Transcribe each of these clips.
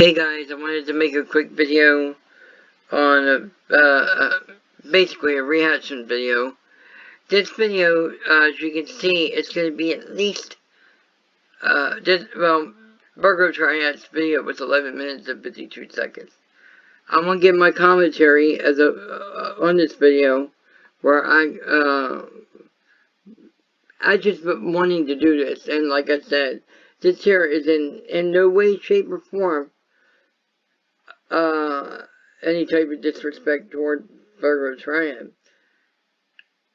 Hey guys, I wanted to make a quick video on basically a reaction video. This video, as you can see, it's going to be at least, Virgo Triad's video was 11 minutes and 52 seconds. I'm going to give my commentary on this video, where I just been wanting to do this, and like I said, this here is in no way, shape, or form any type of disrespect toward Virgo Triad.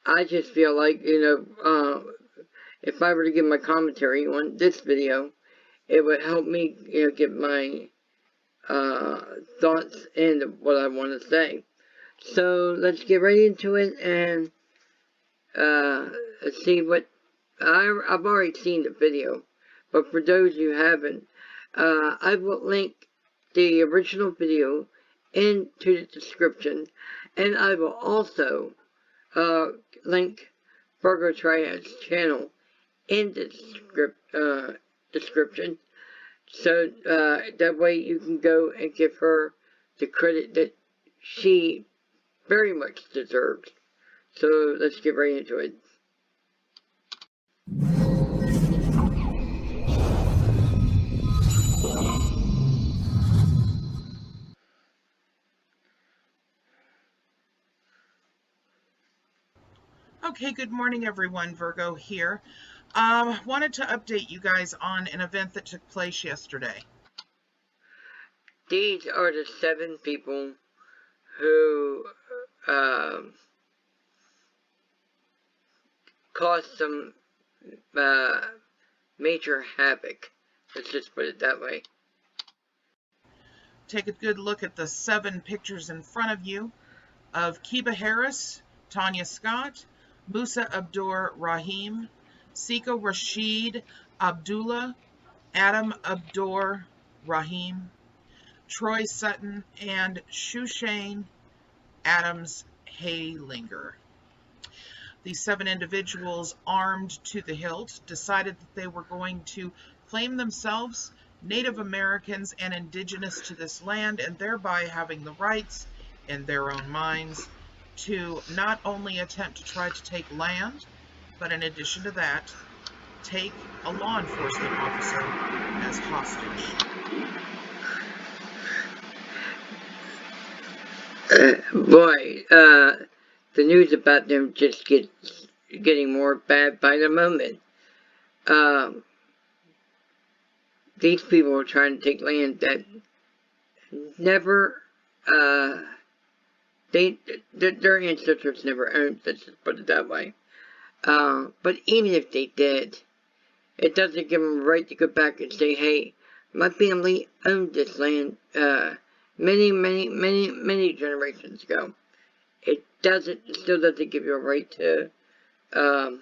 I just feel like, if I were to give my commentary on this video, it would help me, get my thoughts and what I want to say. So let's get right into it and see what I've already seen the video, but for those who haven't, I will link the original video into the description, and I will also link Virgo Triad's channel in the description, so that way you can go and give her the credit that she very much deserves. So let's get right into it. Okay, good morning everyone, Virgo here. Wanted to update you guys on an event that took place yesterday. These are the 7 people who caused some major havoc. Let's just put it that way. Take a good look at the 7 pictures in front of you of Kiba Harris, Tanya Scott, Musa Abdur Rahim, Sika Rashid Abdullah, Adam Abdur Rahim, Troy Sutton, and Shushane Adams Haylinger. These 7 individuals, armed to the hilt, decided that they were going to claim themselves Native Americans and indigenous to this land, and thereby having the rights in their own minds to not only attempt to try to take land, but in addition to that, take a law enforcement officer as hostage. The news about them just getting more bad by the moment. These people are trying to take land that never, their ancestors never owned, let's just put it that way. But even if they did, it doesn't give them a right to go back and say, hey, my family owned this land, many generations ago. It still doesn't give you a right to, go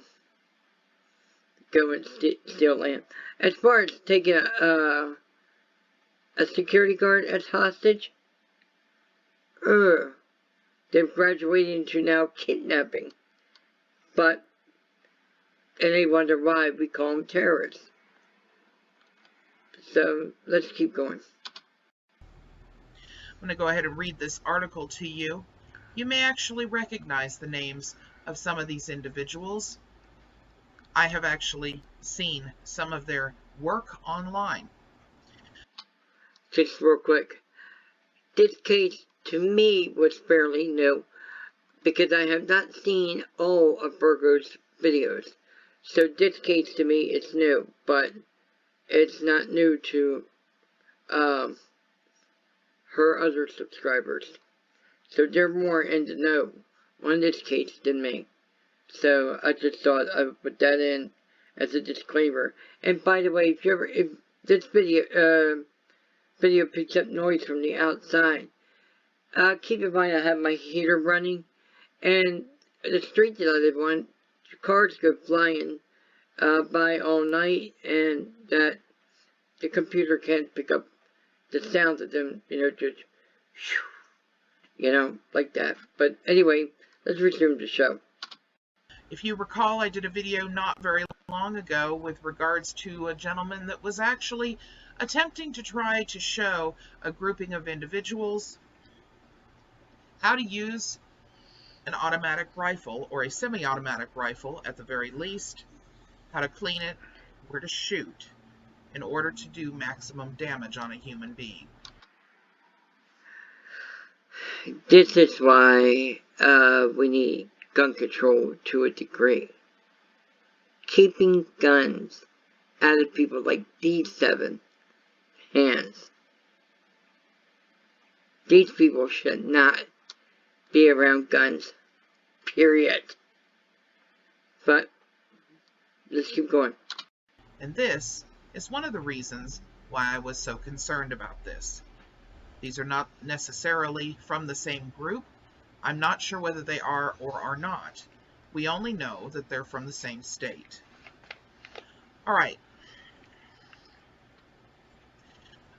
and steal land. As far as taking a security guard as hostage, they're graduating to now kidnapping. And they wonder why we call them terrorists. So let's keep going. I'm going to go ahead and read this article to you. You may actually recognize the names of some of these individuals. I have actually seen some of their work online. Just real quick, this case to me was fairly new, because I have not seen all of Virgo's videos. So this case to me is new, but it's not new to her other subscribers. So they're more in the know on this case than me. So I just thought I would put that in as a disclaimer. And by the way, if this video picks up noise from the outside, keep in mind I have my heater running, and the street that I live on, cars go flying by all night, and that the computer can't pick up the sound of them, just like that. But anyway, let's resume the show. If you recall, I did a video not very long ago with regards to a gentleman that was actually attempting to try to show a grouping of individuals how to use an automatic rifle, or a semi-automatic rifle at the very least, how to clean it, where to shoot, in order to do maximum damage on a human being. This is why we need gun control to a degree. Keeping guns out of people like these 7 hands. These people should not be around guns. Period. But let's keep going. And this is one of the reasons why I was so concerned about this. These are not necessarily from the same group. I'm not sure whether they are or are not. We only know that they're from the same state. All right.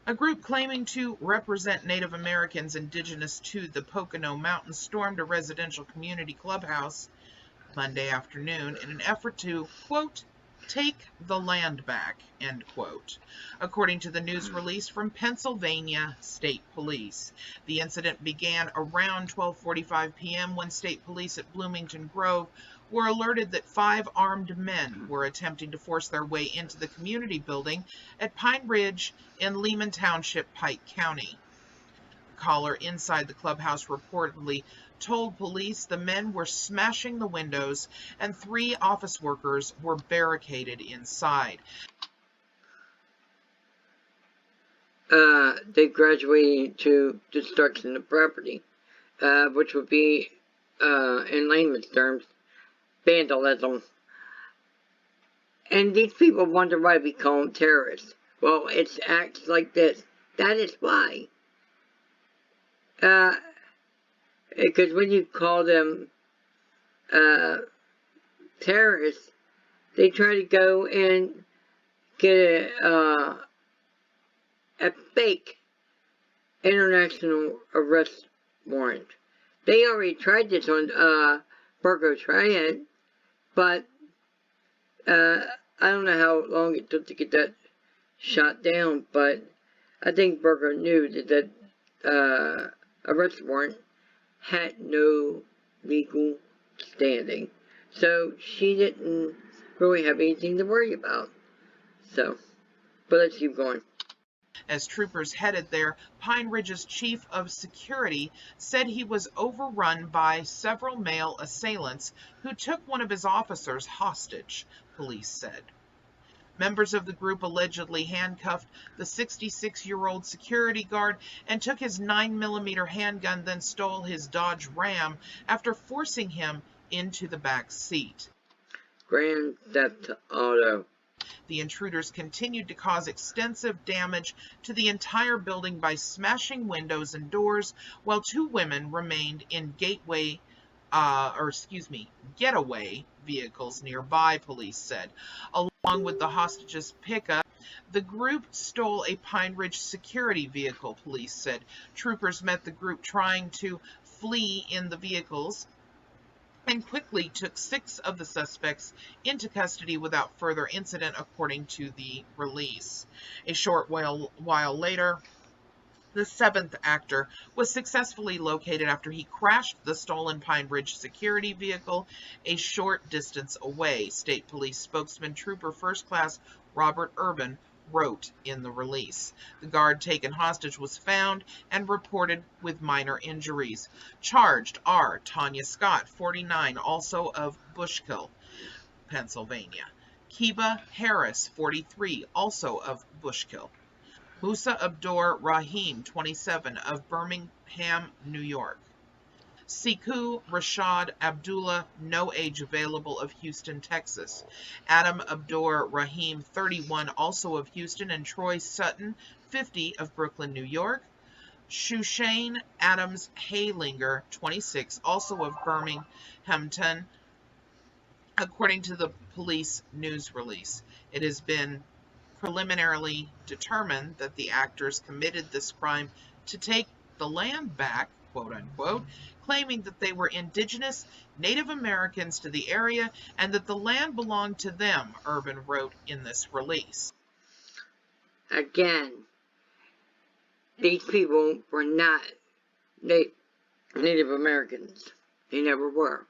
A group claiming to represent Native Americans indigenous to the Pocono Mountains stormed a residential community clubhouse Monday afternoon in an effort to, quote, take the land back, end quote, according to the news release from Pennsylvania State Police. The incident began around 12:45 p.m. when state police at Bloomington Grove were alerted that 5 armed men were attempting to force their way into the community building at Pine Ridge in Lehman Township, Pike County. The caller inside the clubhouse reportedly told police the men were smashing the windows and 3 office workers were barricaded inside. They graduated to destruction of property, which would be, in layman's terms, vandalism. And these people wonder why we call them terrorists. Well, it's acts like this. That is why. Because when you call them terrorists, they try to go and get a fake international arrest warrant. They already tried this on Virgo Triad, but I don't know how long it took to get that shot down, but I think Virgo knew that arrest warrant had no legal standing. So she didn't really have anything to worry about. So, but let's keep going. As troopers headed there, Pine Ridge's chief of security said he was overrun by several male assailants who took one of his officers hostage, police said. Members of the group allegedly handcuffed the 66-year-old security guard and took his 9mm handgun, then stole his Dodge Ram after forcing him into the back seat. Grand Theft Auto. The intruders continued to cause extensive damage to the entire building by smashing windows and doors, while 2 women remained in getaway vehicles nearby, police said. Along with the hostages' pickup, the group stole a Pine Ridge security vehicle, police said. Troopers met the group trying to flee in the vehicles and quickly took 6 of the suspects into custody without further incident, according to the release. A short while later, the 7th actor was successfully located after he crashed the stolen Pine Ridge security vehicle a short distance away, State Police spokesman Trooper First Class Robert Urban wrote in the release. The guard taken hostage was found and reported with minor injuries. Charged are Tanya Scott, 49, also of Bushkill, Pennsylvania. Kiba Harris, 43, also of Bushkill. Musa Abdur Rahim, 27, of Birmingham, New York. Siku Rashad Abdullah, no age available, of Houston, Texas. Adam Abdur Rahim, 31, also of Houston, and Troy Sutton, 50, of Brooklyn, New York. Shushane Adams Haylinger, 26, also of Birminghamton, according to the police news release. It has been preliminarily determined that the actors committed this crime to take the land back quote unquote, claiming that they were indigenous Native Americans to the area and that the land belonged to them, Urban wrote in this release. Again, these people were not Native Americans. They never were.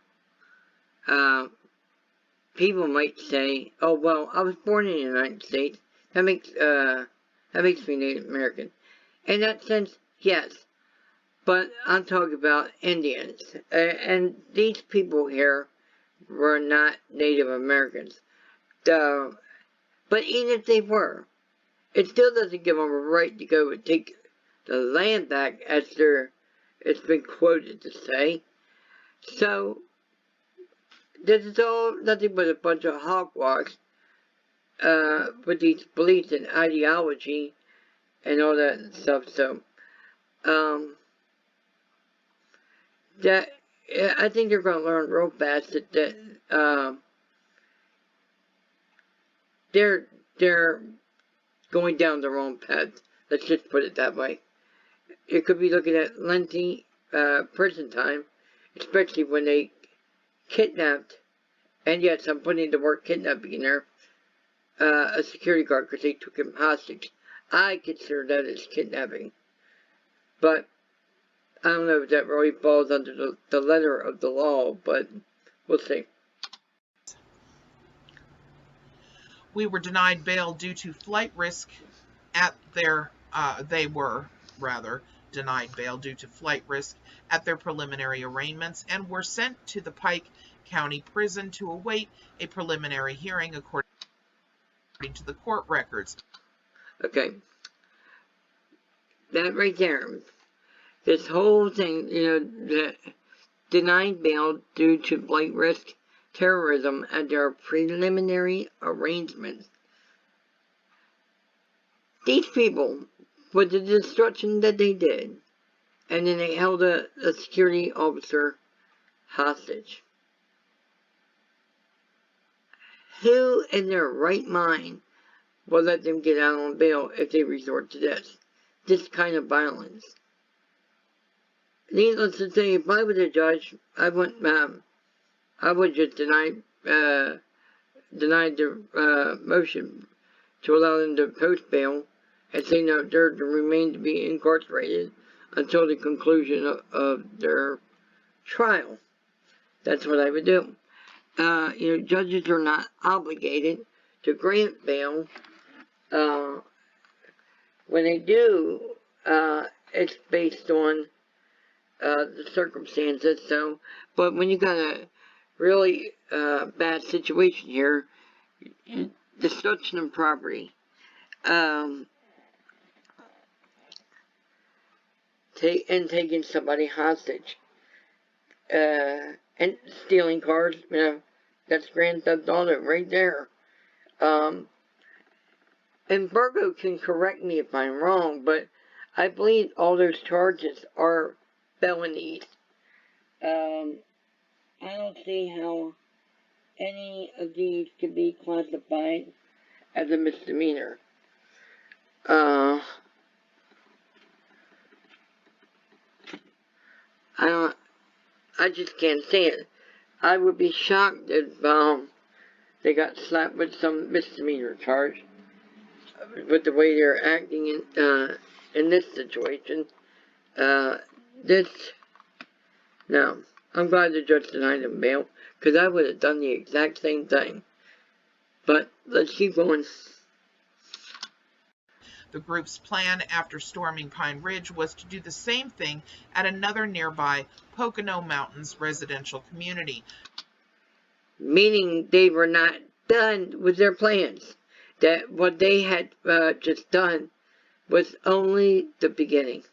People might say, "Oh well, I was born in the United States. That makes me Native American." In that sense, yes. But I'm talking about Indians, and these people here were not Native Americans. But even if they were, it still doesn't give them a right to go and take the land back, as it's been quoted to say. So this is all nothing but a bunch of hogwash with these beliefs and ideology and all that stuff. So that I think they're going to learn real fast that they're going down the wrong path. Let's just put it that way. You could be looking at lengthy prison time, especially when they kidnapped, and yes, I'm putting the word kidnapping in there, a security guard because they took him hostage. I consider that as kidnapping. But I don't know if that really falls under the letter of the law, but we'll see. We were denied bail due to flight risk they were denied bail due to flight risk at their preliminary arraignments and were sent to the Pike County Prison to await a preliminary hearing according to the court records. Okay. That right there. This whole thing, the denied bail due to flight risk, terrorism at their preliminary arrangements. These people, with the destruction that they did, and then they held a security officer hostage. Who in their right mind will let them get out on bail if they resort to this kind of violence? Needless to say, if I was a judge, I would just deny the motion to allow them to post bail and say no, they're to remain to be incarcerated until the conclusion of their trial. That's what I would do. Judges are not obligated to grant bail. When they do, it's based on the circumstances. So, but when you got a really bad situation here, destruction of property, taking somebody hostage, and stealing cars, that's Grand Theft Auto right there. And Virgo can correct me if I'm wrong, but I believe all those charges are felonies. I don't see how any of these could be classified as a misdemeanor. I just can't say it. I would be shocked if they got slapped with some misdemeanor charge with the way they're acting in this situation. No, I'm glad the judge denied them bail, because I would have done the exact same thing. But let's keep going. The group's plan after storming Pine Ridge was to do the same thing at another nearby Pocono Mountains residential community. Meaning they were not done with their plans. That what they had just done was only the beginning.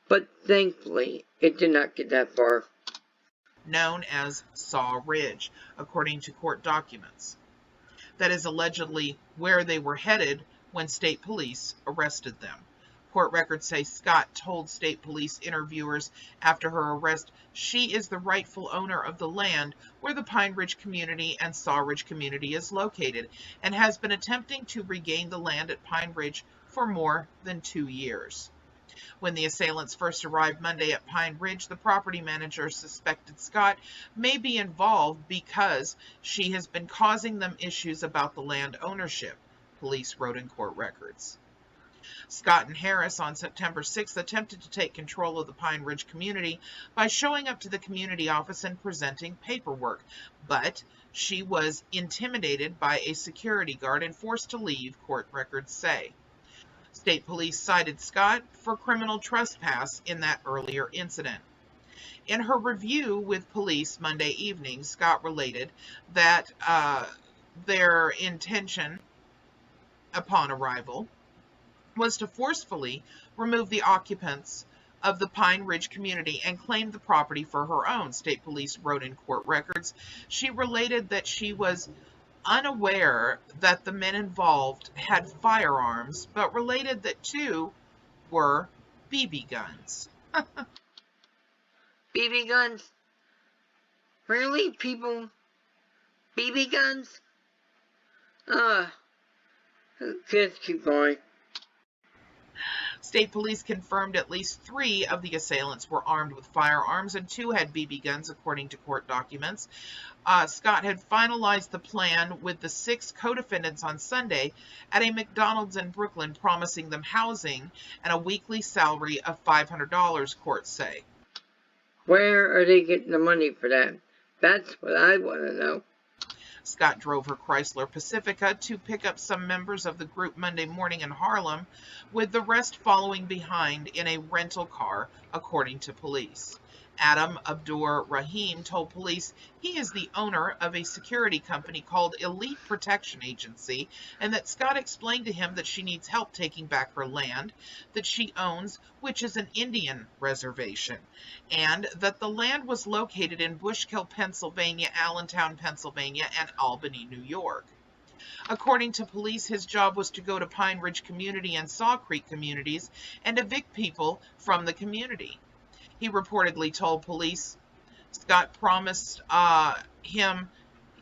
But thankfully, it did not get that far. Known as Saw Ridge, according to court documents. That is allegedly where they were headed when state police arrested them. Court records say Scott told state police interviewers after her arrest she is the rightful owner of the land where the Pine Ridge community and Saw Ridge community is located and has been attempting to regain the land at Pine Ridge for more than 2 years. When the assailants first arrived Monday at Pine Ridge, the property manager suspected Scott may be involved because she has been causing them issues about the land ownership, police wrote in court records. Scott and Harris on September 6th attempted to take control of the Pine Ridge community by showing up to the community office and presenting paperwork, but she was intimidated by a security guard and forced to leave, court records say. State police cited Scott for criminal trespass in that earlier incident. In her review with police Monday evening, Scott related that their intention upon arrival was to forcefully remove the occupants of the Pine Ridge community and claim the property for her own, state police wrote in court records. She related that she was unaware that the men involved had firearms, but related that 2 were BB guns. BB guns? Really? People? BB guns? Just keep going. State police confirmed at least 3 of the assailants were armed with firearms and 2 had BB guns, according to court documents. Scott had finalized the plan with the 6 co-defendants on Sunday at a McDonald's in Brooklyn, promising them housing and a weekly salary of $500, courts say. Where are they getting the money for that? That's what I want to know. Scott drove her Chrysler Pacifica to pick up some members of the group Monday morning in Harlem, with the rest following behind in a rental car, according to police. Adam Abdur Rahim told police he is the owner of a security company called Elite Protection Agency, and that Scott explained to him that she needs help taking back her land that she owns, which is an Indian reservation, and that the land was located in Bushkill, Pennsylvania, Allentown, Pennsylvania, and Albany, New York. According to police, his job was to go to Pine Ridge Community and Saw Creek communities and evict people from the community. He reportedly told police Scott promised him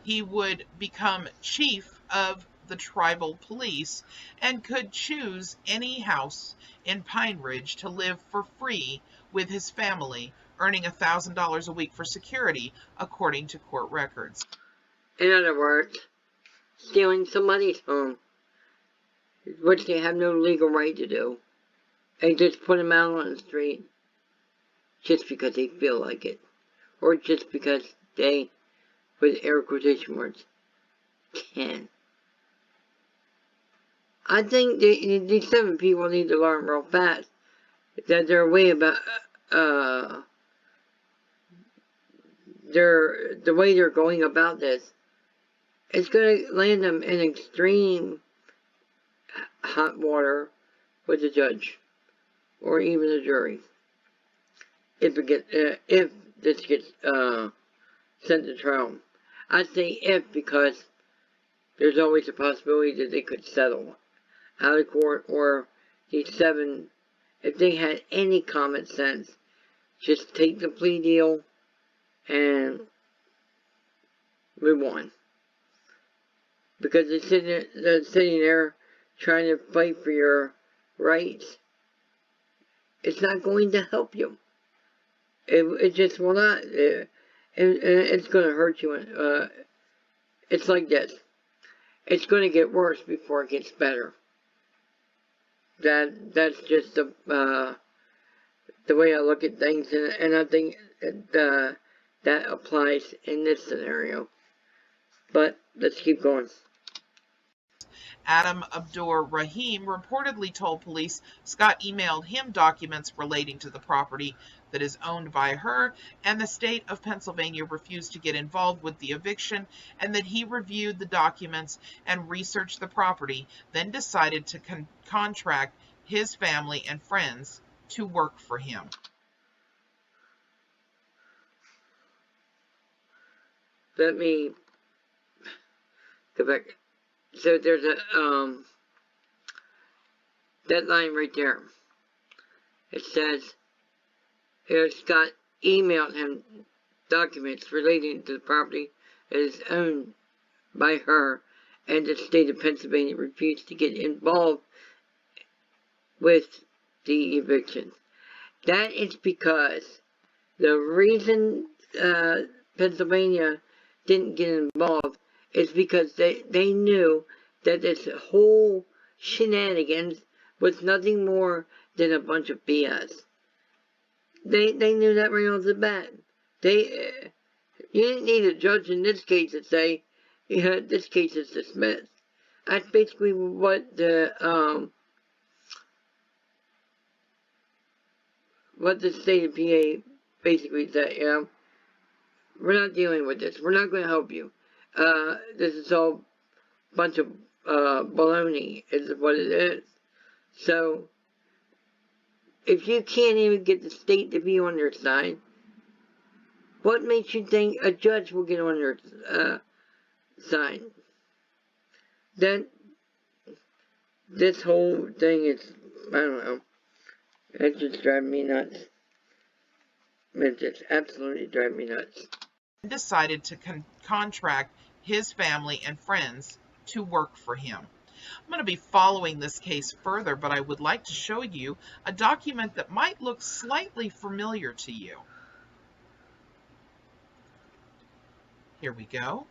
he would become chief of the tribal police and could choose any house in Pine Ridge to live for free with his family, earning $1,000 a week for security, according to court records. In other words, stealing somebody's home, which they have no legal right to do, and just put them out on the street just because they feel like it, or just because they, with air quotation marks, can. I think these 7 people need to learn real fast that their way about the way they're going about this is going to land them in extreme hot water with the judge or even the jury. If this gets sent to trial. I say if because there's always a possibility that they could settle out of court, or these 7, if they had any common sense, just take the plea deal and move on. Because they're sitting there trying to fight for your rights. It's not going to help you. It just will not. It's going to hurt you. It's like this. It's going to get worse before it gets better. That's just the way I look at things, and I think that applies in this scenario. But let's keep going. Adam Abdur Rahim reportedly told police Scott emailed him documents relating to the property that is owned by her, and the state of Pennsylvania refused to get involved with the eviction, and that he reviewed the documents and researched the property, then decided to contract his family and friends to work for him. Let me go back. So there's a deadline right there. It says here Scott emailed him documents relating to the property that is owned by her, and the state of Pennsylvania refused to get involved with the evictions. That is because the reason Pennsylvania didn't get involved is because they knew that this whole shenanigans was nothing more than a bunch of BS. They knew that right off the bat. You didn't need a judge in this case to say, this case is dismissed. That's basically what the state of PA basically said. We're not dealing with this. We're not going to help you. This is all a bunch of baloney, is what it is. So, if you can't even get the state to be on your side, what makes you think a judge will get on your side? Then, this whole thing is, I don't know, it just drives me nuts. It just absolutely drives me nuts. Decided to contract his family and friends to work for him. I'm going to be following this case further, but I would like to show you a document that might look slightly familiar to you. Here we go.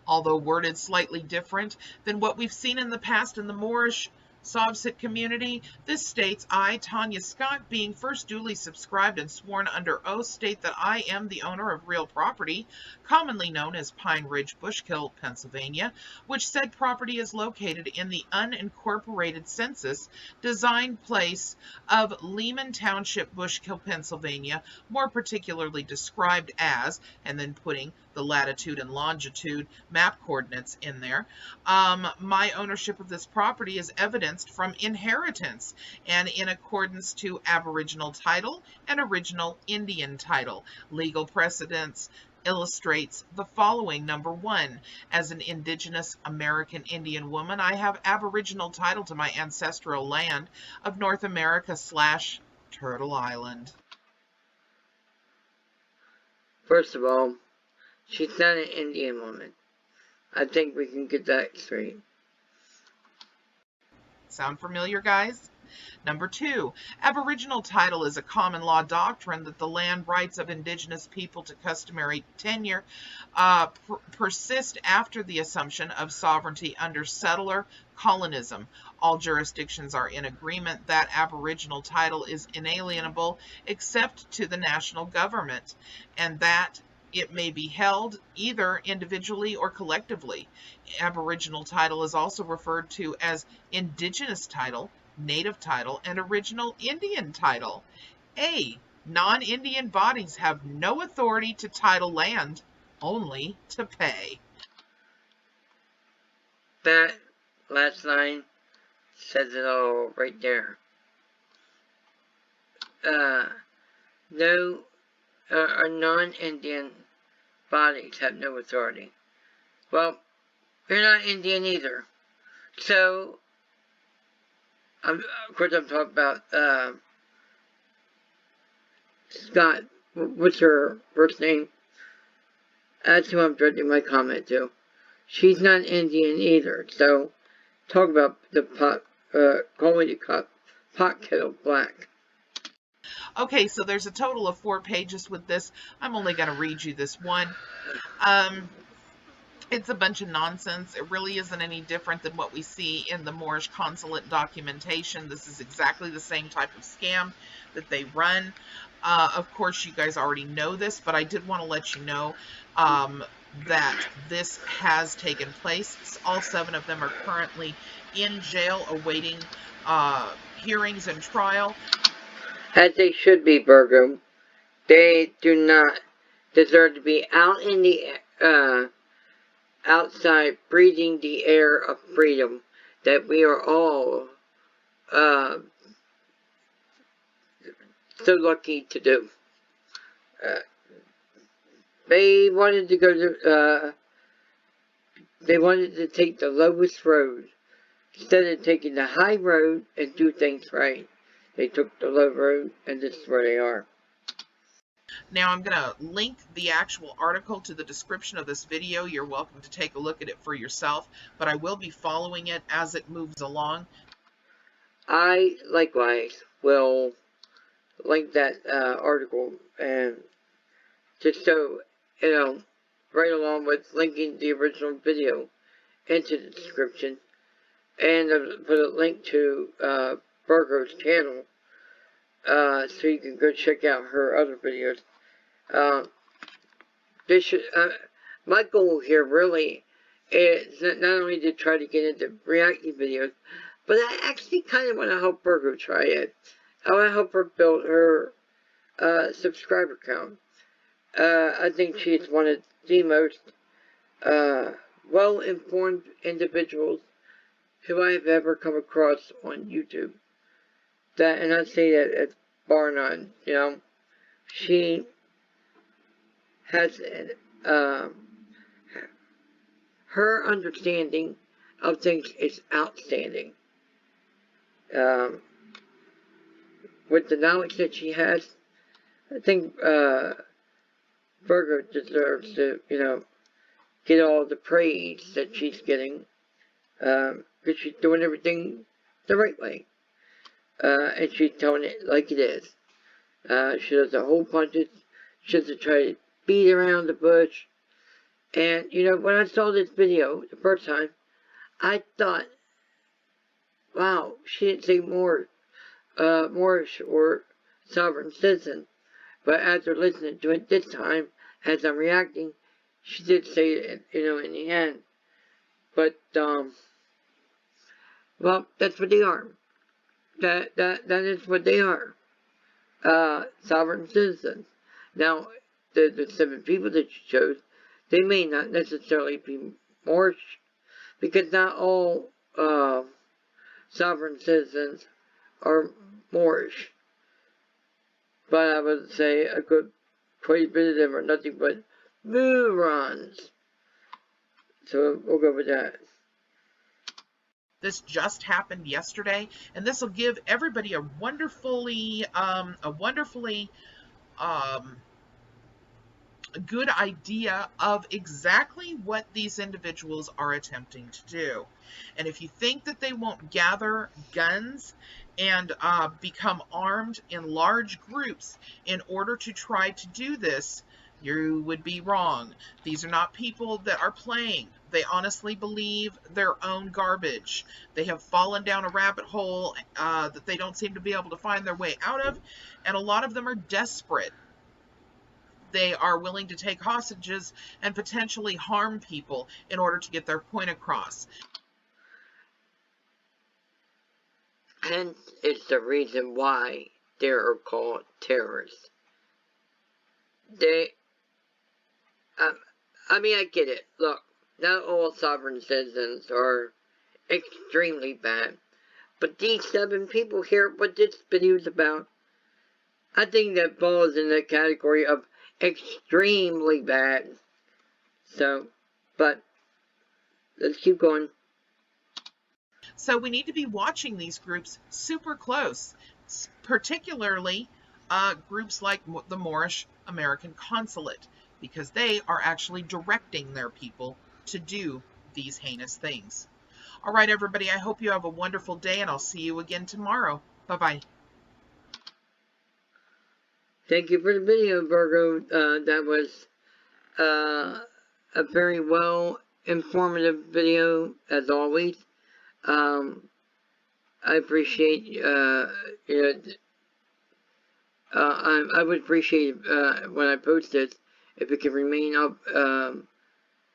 Although worded slightly different than what we've seen in the past in the Moorish Savsit community, this states, I, Tanya Scott, being first duly subscribed and sworn under oath, state that I am the owner of real property, commonly known as Pine Ridge, Bushkill, Pennsylvania, which said property is located in the unincorporated census designed place of Lehman Township, Bushkill, Pennsylvania, more particularly described as, and then putting the latitude and longitude map coordinates in there. My ownership of this property is evidenced from inheritance and in accordance to Aboriginal title and original Indian title. Legal precedence illustrates the following. Number one, as an Indigenous American Indian woman, I have Aboriginal title to my ancestral land of North America / Turtle Island. First of all, she's not an Indian woman. I think we can get that straight. Sound familiar, guys? Number two, Aboriginal title is a common law doctrine that the land rights of Indigenous people to customary tenure persist after the assumption of sovereignty under settler colonism. All jurisdictions are in agreement that Aboriginal title is inalienable except to the national government, and that it may be held either individually or collectively. Aboriginal title is also referred to as Indigenous title, Native title, and Original Indian title. A. Non-Indian bodies have no authority to title land, only to pay. That last line says it all right there. Non-Indian bodies have no authority. Well, you're not Indian either. So, of course I'm talking about, Scott, what's her first name? That's who I'm directing my comment to. She's not Indian either, so talk about the calling the pot kettle black. Okay, so there's a total of 4 pages with this. I'm only going to read you this one. It's a bunch of nonsense. It really isn't any different than what we see in the Moorish consulate documentation. This is exactly the same type of scam that they run. Of course, you guys already know this, but I did want to let you know that this has taken place. All 7 of them are currently in jail awaiting hearings and trial. As they should be, Virgo. They do not deserve to be out in the outside breathing the air of freedom that we are all so lucky to do. They wanted to go to, they wanted to take the lowest road instead of taking the high road and do things right. They took the low road, and this is where they are. Now I'm going to link the actual article to the description of this video. You're welcome to take a look at it for yourself, but I will be following it as it moves along. I likewise will link that article, and just so you know, right along with linking the original video into the description, and put a link to Virgo's channel, so you can go check out her other videos. This should, my goal here really is not only to try to get into reacting videos, but I actually kind of want to help Virgo Triad. I want to help her build her subscriber count. I think she's one of the most well-informed individuals who I have ever come across on YouTube. And I say that at bar none. She has her understanding of things is outstanding. With the knowledge that she has, I think Virgo deserves to, get all the praise that she's getting, because she's doing everything the right way, and she's telling it like it is. She does a whole bunch of, she doesn't try to beat around the bush. And, when I saw this video the first time, I thought, wow, she didn't say Moorish or sovereign citizen. But after listening to it this time, as I'm reacting, she did say it, in the end. But, well, that's what they are. That is what they are. Sovereign citizens. Now, the 7 people that you chose, they may not necessarily be Moorish, because not all sovereign citizens are Moorish. But I would say a good quite a bit of them are nothing but morons. So we'll go with that. This just happened yesterday, and this will give everybody a wonderfully good idea of exactly what these individuals are attempting to do. And if you think that they won't gather guns and become armed in large groups in order to try to do this, you would be wrong. These are not people that are playing. They honestly believe their own garbage. They have fallen down a rabbit hole that they don't seem to be able to find their way out of, and a lot of them are desperate. They are willing to take hostages and potentially harm people in order to get their point across. Hence, it's the reason why they are called terrorists. I get it. Look, not all sovereign citizens are extremely bad. But these 7 people here, what this video is about, I think that falls in the category of extremely bad. So, but let's keep going. So we need to be watching these groups super close, particularly groups like the Moorish American Consulate, because they are actually directing their people to do these heinous things. All right, everybody, I hope you have a wonderful day, and I'll see you again tomorrow. Bye-bye. Thank you for the video, Virgo. That was a very well informative video, as always. I appreciate, I would appreciate when I post this, if it could remain up,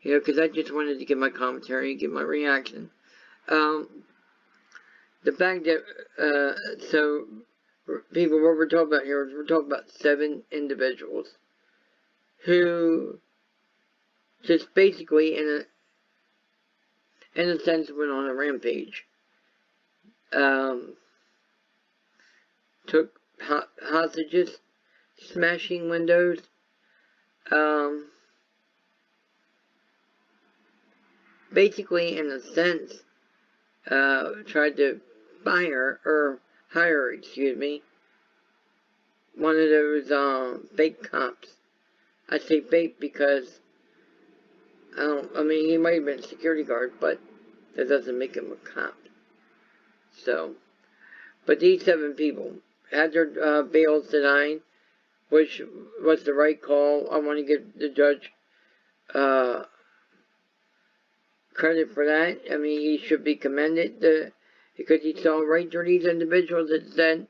because I just wanted to give my commentary, give my reaction. The fact that, so, people, what we're talking about here is we're talking about 7 individuals who just basically, in a sense, went on a rampage. Took hostages, smashing windows, basically, in a sense, tried to hire, one of those, fake cops. I say fake because, he might have been a security guard, but that doesn't make him a cop. So, But these 7 people had their bails denied, which was the right call. I want to give the judge credit for that. I mean, he should be commended because he saw right through these individuals that said,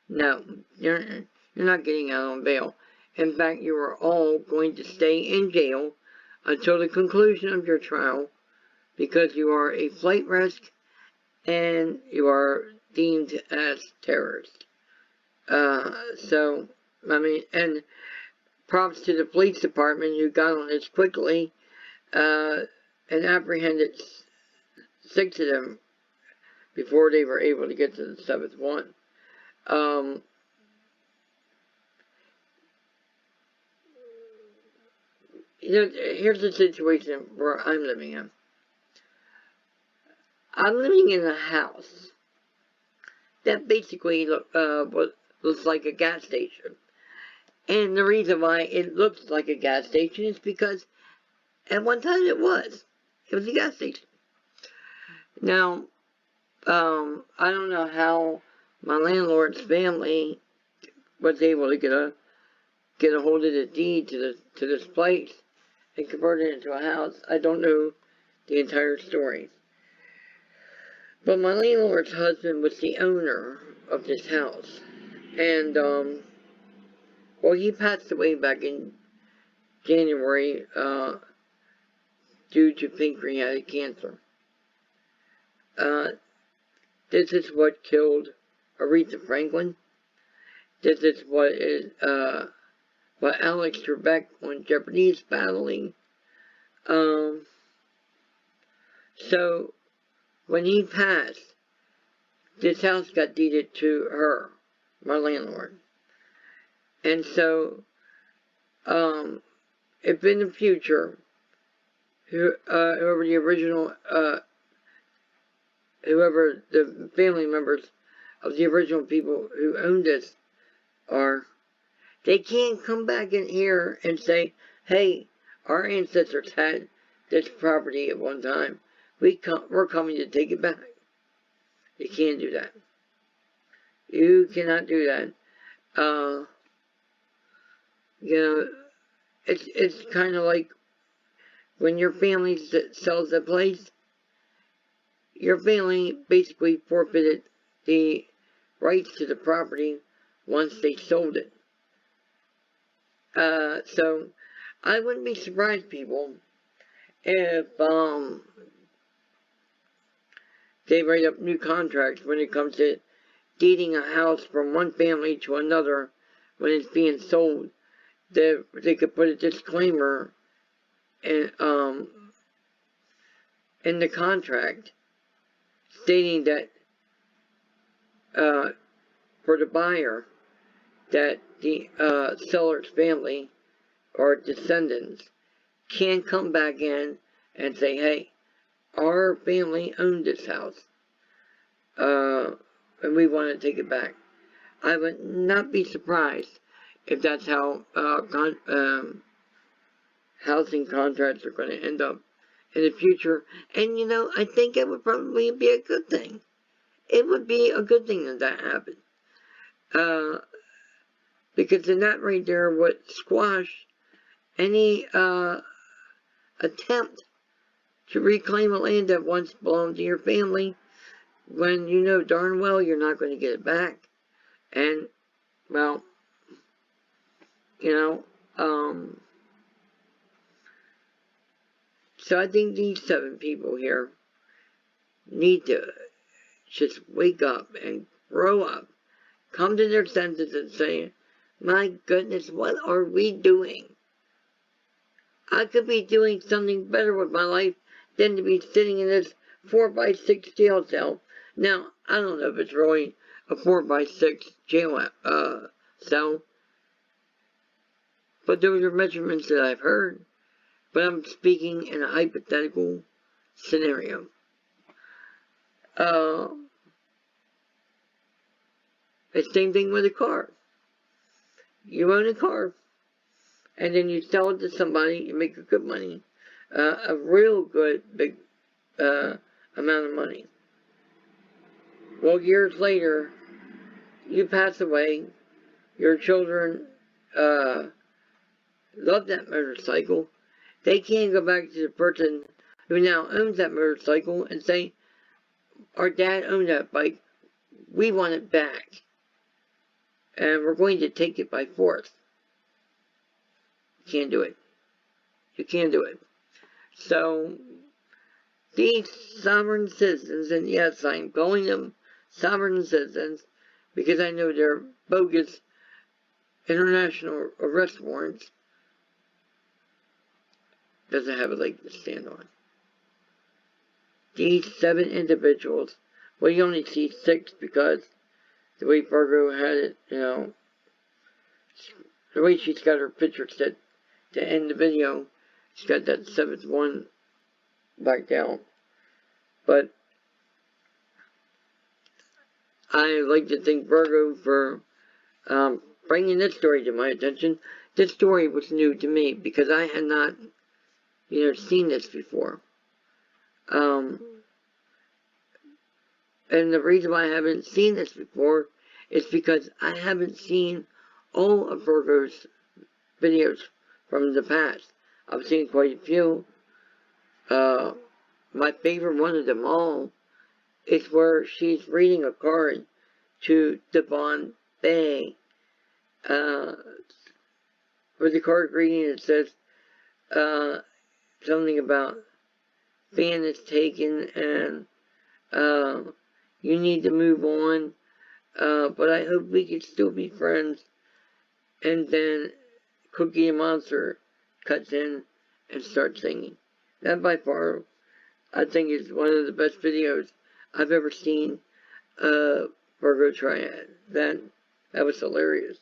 no, you're not getting out on bail. In fact, you are all going to stay in jail until the conclusion of your trial because you are a flight risk and you are deemed as terrorists. So, I mean, and props to the police department who got on this quickly and apprehended 6 of them before they were able to get to the 7th one. Here's the situation where I'm living in. I'm living in a house that basically looks like a gas station. And the reason why it looks like a gas station is because at one time it was. It was a gas station. Now, I don't know how my landlord's family was able to get a hold of the deed to this place and convert it into a house. I don't know the entire story. But my landlord's husband was the owner of this house. And, well, he passed away back in January, due to pancreatic cancer. This is what killed Aretha Franklin. This is what Alex Trebek on Jeopardy is battling. So, when he passed, this house got deeded to her, my landlord. And so, if in the future, whoever the family members of the original people who owned this are, they can't come back in here and say, hey, our ancestors had this property at one time. We're coming to take it back. You can't do that. You cannot do that. It's kind of like when your family sells a place, your family basically forfeited the rights to the property once they sold it. So I wouldn't be surprised, people, if they write up new contracts when it comes to deeding a house from one family to another when it's being sold. They could put a disclaimer in the contract stating that for the buyer that the seller's family or descendants can come back in and say, hey, our family owned this house and we want to take it back. I would not be surprised if that's how housing contracts are going to end up in the future. And I think it would probably be a good thing. It would be a good thing that happened. Because then that right there would squash any attempt to reclaim a land that once belonged to your family when you know darn well you're not going to get it back. And, well, so I think these 7 people here need to just wake up and grow up, come to their senses and say, my goodness, what are we doing? I could be doing something better with my life than to be sitting in this 4x6 jail cell. Now, I don't know if it's really a 4x6 jail cell, but those are measurements that I've heard. But I'm speaking in a hypothetical scenario. The same thing with a car. You own a car, and then you sell it to somebody, you make a good money, a real good big amount of money. Well, years later, you pass away, your children love that motorcycle. They can't go back to the person who now owns that motorcycle and say, our dad owned that bike, we want it back, and we're going to take it by force. You can't do it. You can't do it. So, these sovereign citizens, and yes, I'm calling them sovereign citizens, because I know they're bogus international arrest warrants, doesn't have a leg to stand on. These 7 individuals, well, you only see 6 because the way Virgo had it, the way she's got her picture set to end the video, she's got that 7th one back down. But I like to thank Virgo for bringing this story to my attention. This story was new to me because I had not, seen this before. And the reason why I haven't seen this before is because I haven't seen all of Virgo's videos from the past. I've seen quite a few. My favorite one of them all is where she's reading a card to Devon Bay. For the card reading, it says something about fan is taken and you need to move on, but I hope we can still be friends. And then Cookie the Monster cuts in and starts singing. That by far, I think, is one of the best videos I've ever seen. Virgo Triad. That was hilarious.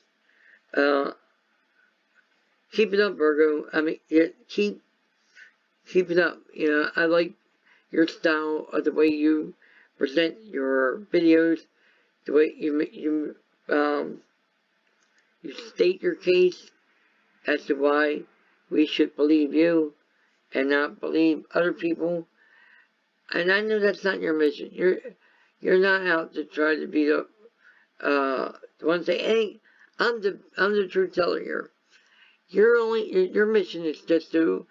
Keep it up, Virgo. I mean, keep it up. I like your style of the way you present your videos, the way you state your case as to why we should believe you and not believe other people. And I know that's not your mission. You're not out to try to be the one to say, hey, I'm the truth teller here. Your mission is just to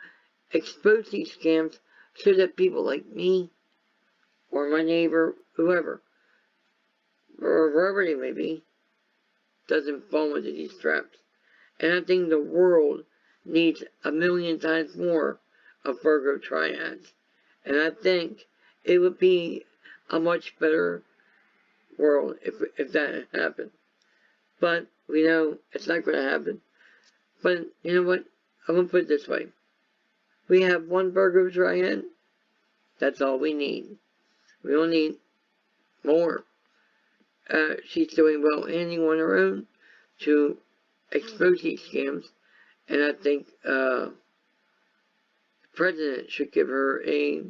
expose these scams so that people like me or my neighbor, whoever, or wherever they may be, doesn't fall into these traps. And I think the world needs 1,000,000 times more of Virgo Triads. And I think it would be a much better world if that happened. But we know it's not going to happen. But you know what? I'm going to put it this way. We have one Virgo Triad. That's all we need. We don't need more. She's doing well handling on her own to expose these scams. And I think the president should give her a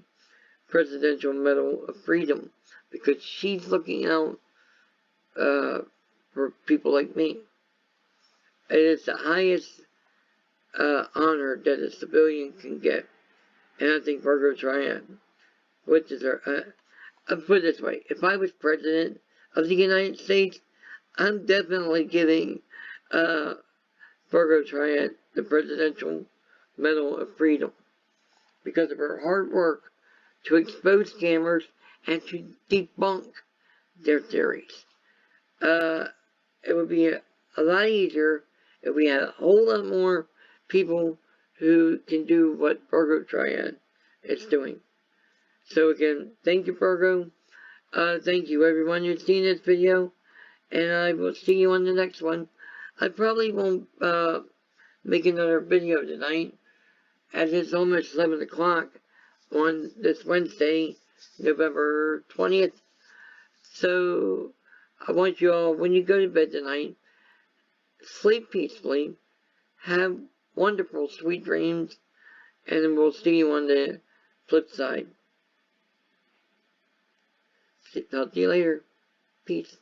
Presidential Medal of Freedom because she's looking out for people like me. It is the highest honor that a civilian can get. And I think Virgo Triad would deserve. I'll put it this way. If I was president of the United States, I'm definitely giving Virgo Triad the Presidential Medal of Freedom because of her hard work to expose scammers and to debunk their theories. It would be a lot easier if we had a whole lot more people who can do what Virgo Triad is doing. So again, thank you, Virgo. Thank you, everyone who's seen this video. And I will see you on the next one. I probably won't make another video tonight, as it's almost 11 o'clock on this Wednesday, November 20th. So, I want you all, when you go to bed tonight, sleep peacefully, have wonderful, sweet dreams, and then we'll see you on the flip side. Talk to you later. Peace.